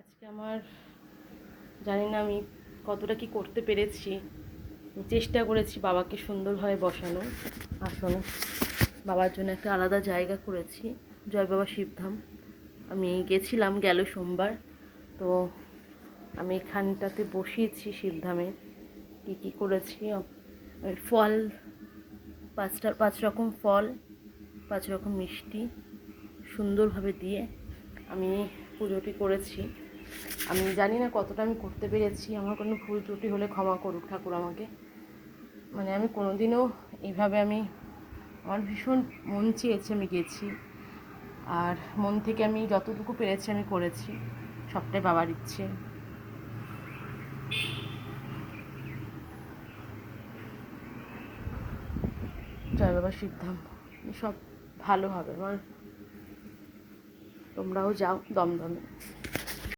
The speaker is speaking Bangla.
আজকে আমার জানি না আমি কতটা কি করতে পেরেছি। চেষ্টা করেছি বাবাকে সুন্দরভাবে বসানো আসনে। বাবার জন্য একটা আলাদা জায়গা করেছি, জয় বাবা শিবধাম। আমি গেছিলাম গেল সোমবার, তো আমি এখানটাতে বসিয়েছি শিবধামে। কী কী করেছি, ফল, পাঁচ রকম ফল, 5 রকম মিষ্টি সুন্দরভাবে দিয়ে আমি পুজোটি করেছি। আমি জানি না কতটা আমি করতে পেরেছি, আমার কোনো ভুল ত্রুটি হলে ক্ষমা করুক ঠাকুর আমাকে। মানে আমি কোনোদিনও এইভাবে আমার ভীষণ মন চেয়েছে, আমি গেছি, আর মন থেকে আমি যতটুকু পেরেছি আমি করেছি, সবটাই বাবার ইচ্ছে। জয় বাবা শিবধাম, সব ভালো হবে আমার। তোমরাও যাও দমদমে।